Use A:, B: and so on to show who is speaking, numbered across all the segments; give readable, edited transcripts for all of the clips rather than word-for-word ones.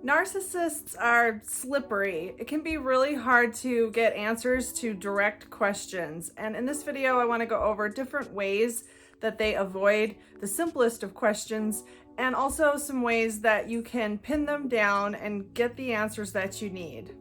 A: Narcissists are slippery. It can be really hard to get answers to direct questions. And in this video, I want to go over different ways that they avoid the simplest of questions, and also some ways that you can pin them down and get the answers that you need.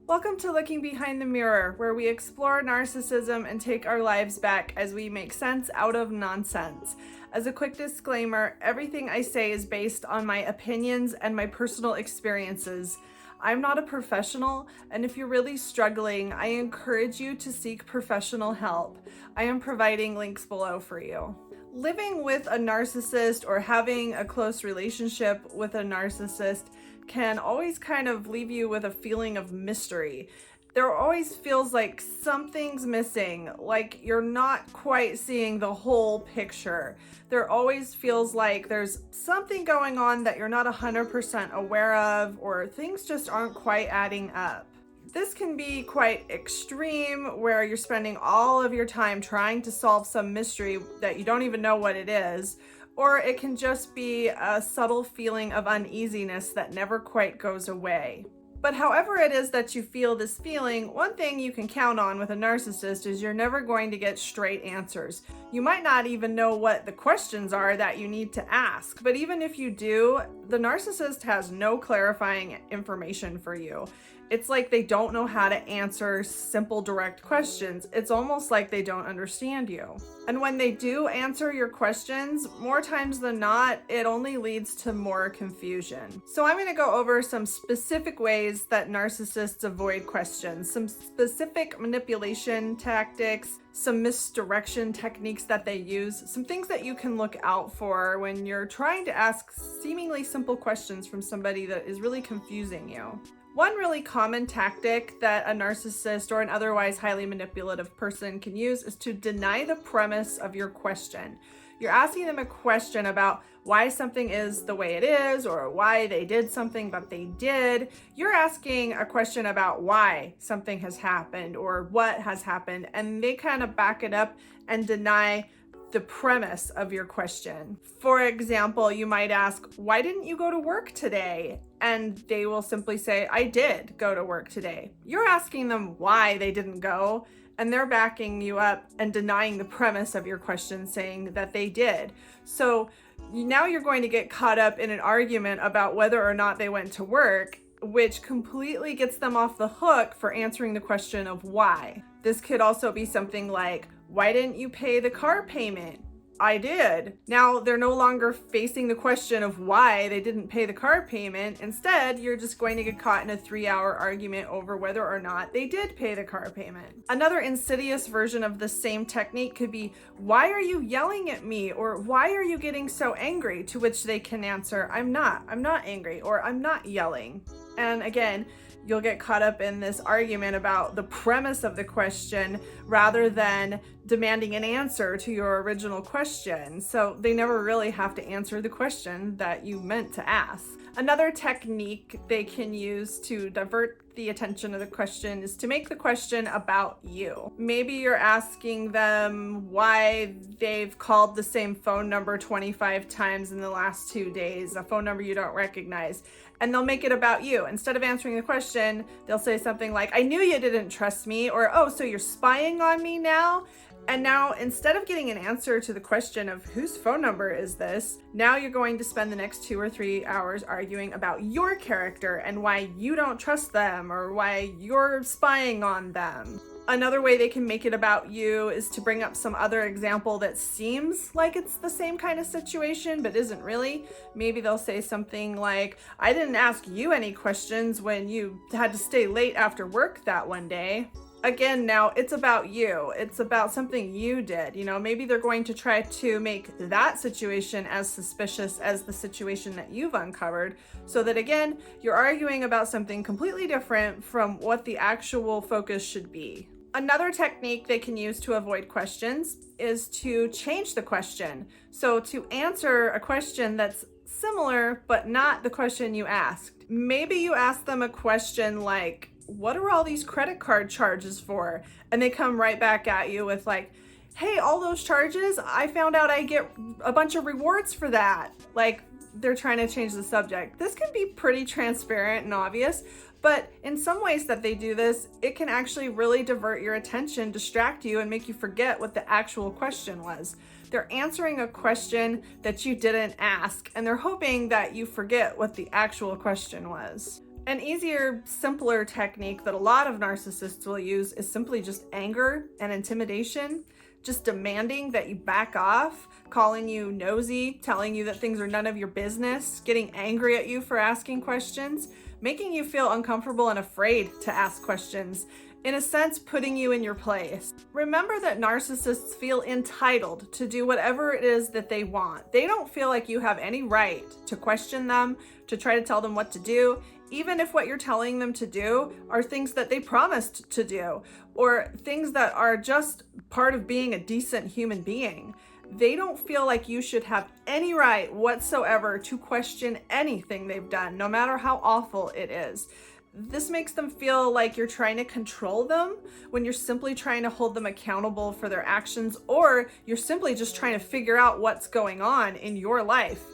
A: Welcome to Looking Behind the Mirror, where we explore narcissism and take our lives back as we make sense out of nonsense. As a quick disclaimer, everything I say is based on my opinions and my personal experiences. I'm not a professional, and if you're really struggling, I encourage you to seek professional help. I am providing links below for you. Living with a narcissist or having a close relationship with a narcissist can always kind of leave you with a feeling of mystery. There always feels like something's missing, like you're not quite seeing the whole picture. There always feels like there's something going on that you're not 100% aware of, or things just aren't quite adding up. This can be quite extreme, where you're spending all of your time trying to solve some mystery that you don't even know what it is, or it can just be a subtle feeling of uneasiness that never quite goes away. But however it is that you feel this feeling, one thing you can count on with a narcissist is you're never going to get straight answers. You might not even know what the questions are that you need to ask, but even if you do, the narcissist has no clarifying information for you. It's like they don't know how to answer simple, direct questions. It's almost like they don't understand you. And when they do answer your questions, more times than not, it only leads to more confusion. So I'm going to go over some specific ways that narcissists avoid questions, some specific manipulation tactics, some misdirection techniques that they use, some things that you can look out for when you're trying to ask seemingly simple questions from somebody that is really confusing you. One really common tactic that a narcissist or an otherwise highly manipulative person can use is to deny the premise of your question. You're asking them a question about why something is the way it is, or why they did something that they did. You're asking a question about why something has happened or what has happened, and they kind of back it up and deny the premise of your question. For example, you might ask, why didn't you go to work today? And they will simply say, I did go to work today. You're asking them why they didn't go, and they're backing you up and denying the premise of your question, saying that they did. So now you're going to get caught up in an argument about whether or not they went to work, which completely gets them off the hook for answering the question of why. This could also be something like, why didn't you pay the car payment? I did. Now they're no longer facing the question of why they didn't pay the car payment. Instead, you're just going to get caught in a 3-hour argument over whether or not they did pay the car payment. Another insidious version of the same technique could be, why are you yelling at me? Or why are you getting so angry? To which they can answer, I'm not angry, or I'm not yelling. And again, you'll get caught up in this argument about the premise of the question rather than demanding an answer to your original question. So they never really have to answer the question that you meant to ask. Another technique they can use to divert the attention of the question is to make the question about you. Maybe you're asking them why they've called the same phone number 25 times in the last 2 days, a phone number you don't recognize, and they'll make it about you. Instead of answering the question, they'll say something like, I knew you didn't trust me, or, oh, so you're spying on me now? And now, instead of getting an answer to the question of whose phone number is this, now you're going to spend the next 2 or 3 hours arguing about your character and why you don't trust them or why you're spying on them. Another way they can make it about you is to bring up some other example that seems like it's the same kind of situation, but isn't really. Maybe they'll say something like, I didn't ask you any questions when you had to stay late after work that one day. Again, now it's about you. It's about something you did. Maybe they're going to try to make that situation as suspicious as the situation that you've uncovered, so that again, you're arguing about something completely different from what the actual focus should be. Another technique they can use to avoid questions is to change the question. So to answer a question that's similar, but not the question you asked. Maybe you ask them a question like, what are all these credit card charges for? And they come right back at you with like, hey, all those charges, I found out I get a bunch of rewards for that. Like, they're trying to change the subject. This can be pretty transparent and obvious, but in some ways that they do this, it can actually really divert your attention, distract you, and make you forget what the actual question was. They're answering a question that you didn't ask, and they're hoping that you forget what the actual question was. An easier, simpler technique that a lot of narcissists will use is simply just anger and intimidation, just demanding that you back off, calling you nosy, telling you that things are none of your business, getting angry at you for asking questions, making you feel uncomfortable and afraid to ask questions, in a sense, putting you in your place. Remember that narcissists feel entitled to do whatever it is that they want. They don't feel like you have any right to question them, to try to tell them what to do, even if what you're telling them to do are things that they promised to do, or things that are just part of being a decent human being. They don't feel like you should have any right whatsoever to question anything they've done, no matter how awful it is. This makes them feel like you're trying to control them when you're simply trying to hold them accountable for their actions, or you're simply just trying to figure out what's going on in your life.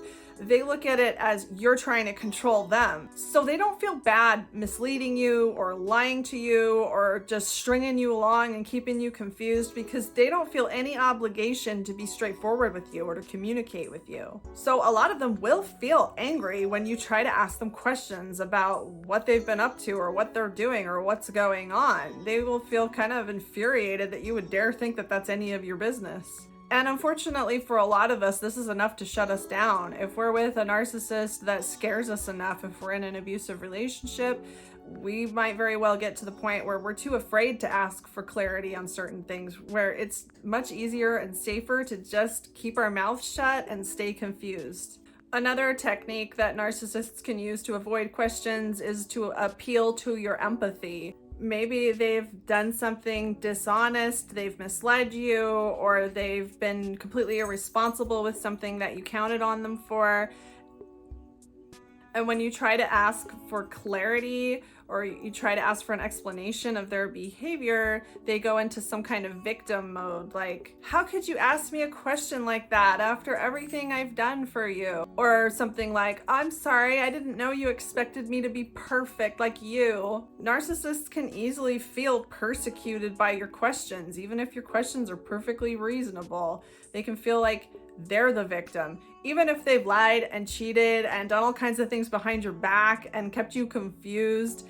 A: They look at it as you're trying to control them. So they don't feel bad misleading you or lying to you or just stringing you along and keeping you confused, because they don't feel any obligation to be straightforward with you or to communicate with you. So a lot of them will feel angry when you try to ask them questions about what they've been up to or what they're doing or what's going on. They will feel kind of infuriated that you would dare think that that's any of your business. And unfortunately for a lot of us, this is enough to shut us down. If we're with a narcissist that scares us enough, if we're in an abusive relationship, we might very well get to the point where we're too afraid to ask for clarity on certain things, where it's much easier and safer to just keep our mouths shut and stay confused. Another technique that narcissists can use to avoid questions is to appeal to your empathy. Maybe they've done something dishonest, they've misled you, or they've been completely irresponsible with something that you counted on them for. And when you try to ask for clarity or you try to ask for an explanation of their behavior, they go into some kind of victim mode. Like, how could you ask me a question like that after everything I've done for you? Or something like, I'm sorry, I didn't know you expected me to be perfect like you. Narcissists can easily feel persecuted by your questions, even if your questions are perfectly reasonable. They can feel like they're the victim. Even if they've lied and cheated and done all kinds of things behind your back and kept you confused,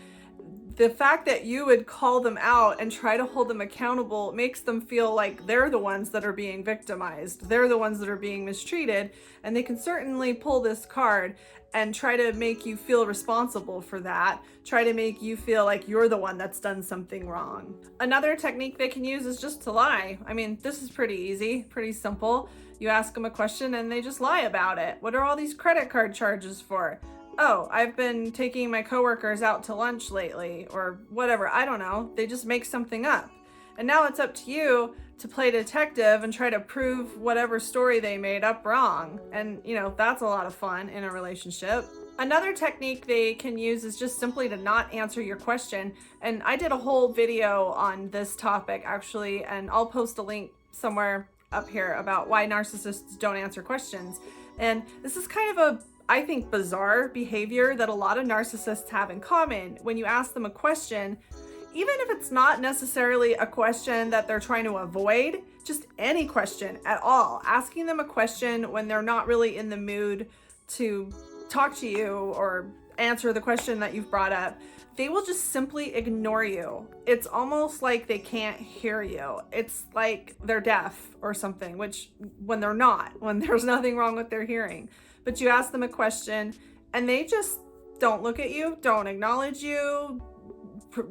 A: the fact that you would call them out and try to hold them accountable makes them feel like they're the ones that are being victimized. They're the ones that are being mistreated, and they can certainly pull this card and try to make you feel responsible for that, try to make you feel like you're the one that's done something wrong. Another technique they can use is just to lie. I mean, this is pretty easy, pretty simple. You ask them a question and they just lie about it. What are all these credit card charges for? Oh, I've been taking my coworkers out to lunch lately, or whatever, I don't know. They just make something up. And now it's up to you to play detective and try to prove whatever story they made up wrong. And, you know, that's a lot of fun in a relationship. Another technique they can use is just simply to not answer your question. And I did a whole video on this topic, actually, and I'll post a link somewhere up here about why narcissists don't answer questions. And this is kind of a, I think, bizarre behavior that a lot of narcissists have in common. When you ask them a question, even if it's not necessarily a question that they're trying to avoid, just any question at all, asking them a question when they're not really in the mood to talk to you or answer the question that you've brought up, they will just simply ignore you. It's almost like they can't hear you. It's like they're deaf or something, which when they're not, when there's nothing wrong with their hearing. But you ask them a question and they just don't look at you, don't acknowledge you.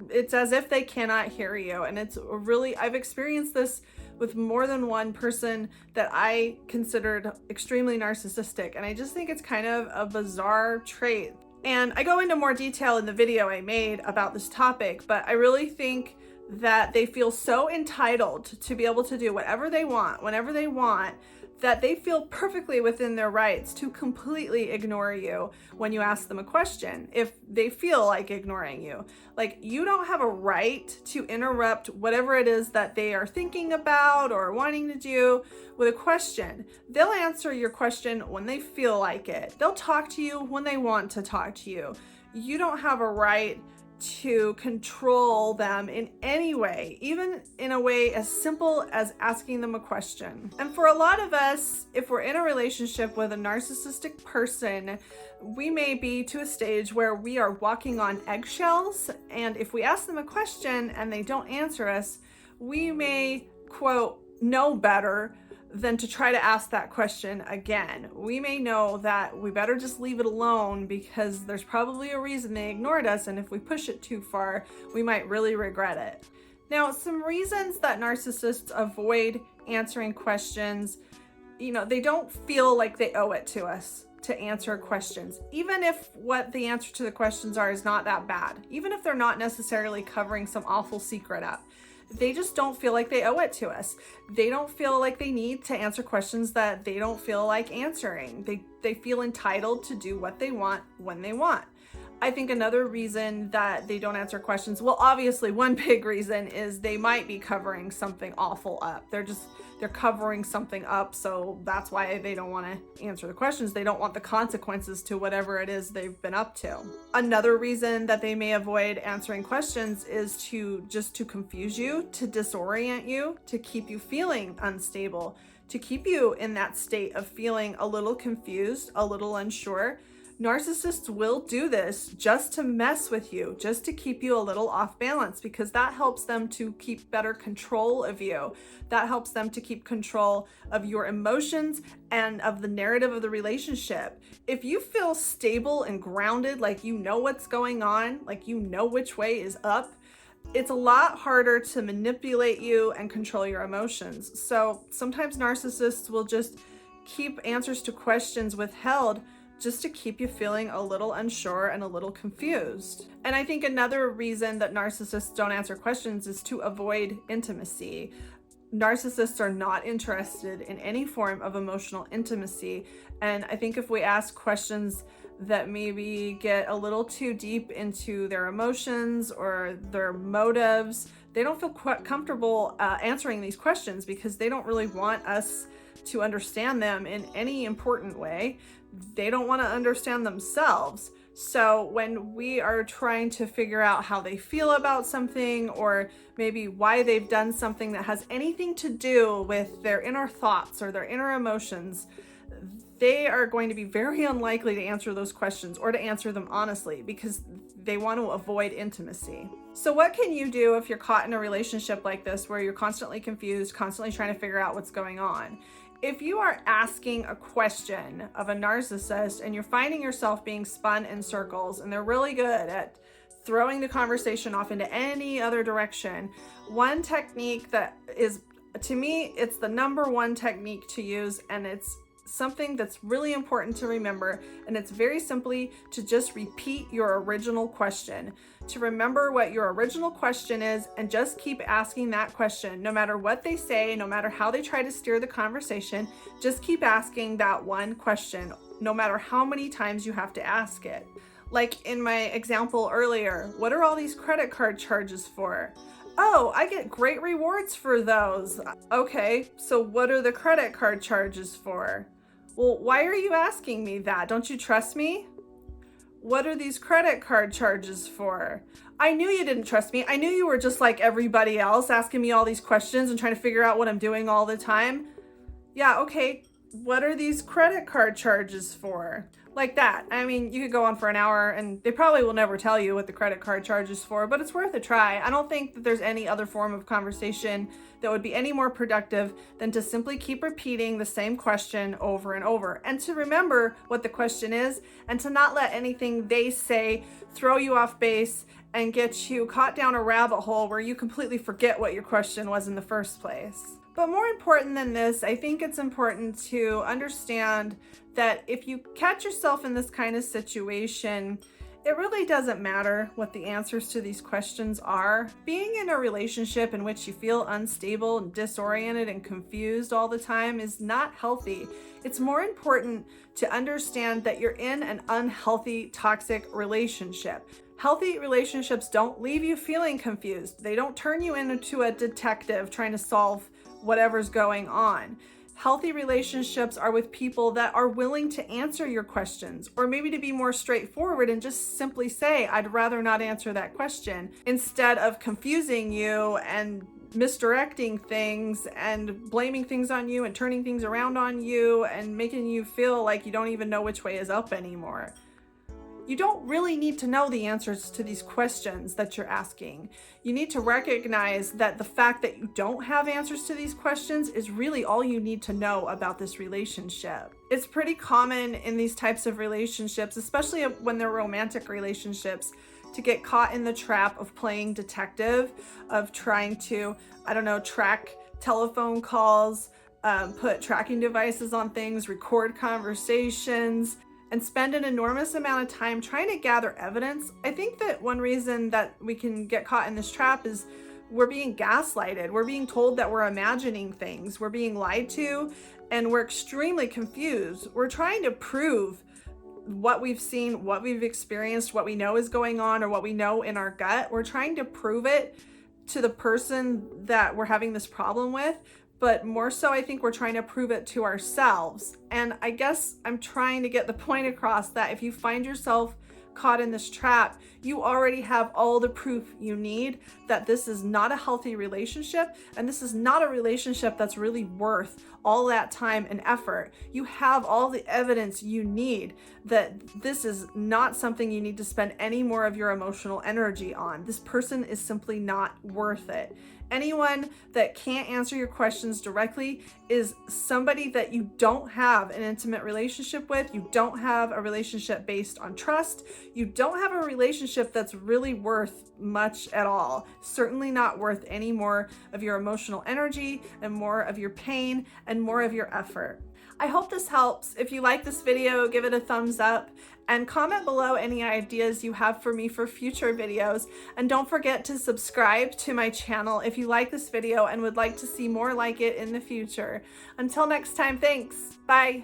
A: It's as if they cannot hear you. And it's really, I've experienced this with more than one person that I considered extremely narcissistic. And I just think it's kind of a bizarre trait. And I go into more detail in the video I made about this topic, but I really think that they feel so entitled to be able to do whatever they want, whenever they want, that they feel perfectly within their rights to completely ignore you when you ask them a question, if they feel like ignoring you. Like, you don't have a right to interrupt whatever it is that they are thinking about or wanting to do with a question. They'll answer your question when they feel like it. They'll talk to you when they want to talk to you. You don't have a right to control them in any way, even in a way as simple as asking them a question. And for a lot of us, if we're in a relationship with a narcissistic person, we may be to a stage where we are walking on eggshells, and if we ask them a question and they don't answer us, we may, quote, know better than to try to ask that question again. We may know that we better just leave it alone because there's probably a reason they ignored us, and if we push it too far, we might really regret it. Now, some reasons that narcissists avoid answering questions, they don't feel like they owe it to us to answer questions, even if what the answer to the questions are is not that bad, even if they're not necessarily covering some awful secret up. They just don't feel like they owe it to us. They don't feel like they need to answer questions that they don't feel like answering. They feel entitled to do what they want when they want. I think another reason that they don't answer questions, well, obviously one big reason is they might be covering something awful up. They're covering something up, so that's why they don't want to answer the questions. They don't want the consequences to whatever it is they've been up to. Another reason that they may avoid answering questions is to confuse you, to disorient you, to keep you feeling unstable, to keep you in that state of feeling a little confused, a little unsure. Narcissists will do this just to mess with you, just to keep you a little off balance, because that helps them to keep better control of you. That helps them to keep control of your emotions and of the narrative of the relationship. If you feel stable and grounded, like you know what's going on, like you know which way is up, it's a lot harder to manipulate you and control your emotions. So sometimes narcissists will just keep answers to questions withheld just to keep you feeling a little unsure and a little confused. And I think another reason that narcissists don't answer questions is to avoid intimacy. Narcissists are not interested in any form of emotional intimacy. And I think if we ask questions that maybe get a little too deep into their emotions or their motives, they don't feel quite comfortable answering these questions because they don't really want us to understand them in any important way. They don't want to understand themselves. So when we are trying to figure out how they feel about something, or maybe why they've done something that has anything to do with their inner thoughts or their inner emotions, they are going to be very unlikely to answer those questions or to answer them honestly because they want to avoid intimacy. So what can you do if you're caught in a relationship like this where you're constantly confused, constantly trying to figure out what's going on? If you are asking a question of a narcissist and you're finding yourself being spun in circles, and they're really good at throwing the conversation off into any other direction, one technique that is, to me, it's the number one technique to use, and it's something that's really important to remember, and it's very simply to just repeat your original question, to remember what your original question is and just keep asking that question. No matter what they say, no matter how they try to steer the conversation, just keep asking that one question, no matter how many times you have to ask it. Like in my example earlier, what are all these credit card charges for? Oh, I get great rewards for those. Okay, so what are the credit card charges for? Well, why are you asking me that? Don't you trust me? What are these credit card charges for? I knew you didn't trust me. I knew you were just like everybody else, asking me all these questions and trying to figure out what I'm doing all the time. Yeah, okay. What are these credit card charges for? Like that. I mean, you could go on for an hour and they probably will never tell you what the credit card charge is for, but it's worth a try. I don't think that there's any other form of conversation that would be any more productive than to simply keep repeating the same question over and over, and to remember what the question is, and to not let anything they say throw you off base and get you caught down a rabbit hole where you completely forget what your question was in the first place. But more important than this, I think it's important to understand that if you catch yourself in this kind of situation, It really doesn't matter what the answers to these questions are. Being in a relationship in which you feel unstable and disoriented and confused all the time is not healthy. It's more important to understand that you're in an unhealthy, toxic relationship. Healthy relationships don't leave you feeling confused. They don't turn you into a detective trying to solve whatever's going on. Healthy relationships are with people that are willing to answer your questions, or maybe to be more straightforward and just simply say, I'd rather not answer that question, instead of confusing you and misdirecting things and blaming things on you and turning things around on you and making you feel like you don't even know which way is up anymore. You don't really need to know the answers to these questions that you're asking. You need to recognize that the fact that you don't have answers to these questions is really all you need to know about this relationship. It's pretty common in these types of relationships, especially when they're romantic relationships, to get caught in the trap of playing detective, of trying to, track telephone calls, put tracking devices on things, record conversations, and spend an enormous amount of time trying to gather evidence. I think that one reason that we can get caught in this trap is we're being gaslighted. We're being told that we're imagining things. We're being lied to, and we're extremely confused. We're trying to prove what we've seen, what we've experienced, what we know is going on, or what we know in our gut. We're trying to prove it to the person that we're having this problem with, but more so I think we're trying to prove it to ourselves. And I guess I'm trying to get the point across that if you find yourself caught in this trap, you already have all the proof you need that this is not a healthy relationship, and this is not a relationship that's really worth all that time and effort. You have all the evidence you need that this is not something you need to spend any more of your emotional energy on. This person is simply not worth it. Anyone that can't answer your questions directly is somebody that you don't have an intimate relationship with. You don't have a relationship based on trust. You don't have a relationship that's really worth much at all. Certainly not worth any more of your emotional energy and more of your pain and more of your effort. I hope this helps. If you like this video, give it a thumbs up and comment below any ideas you have for me for future videos. And don't forget to subscribe to my channel if you like this video and would like to see more like it in the future. Until next time, thanks. Bye.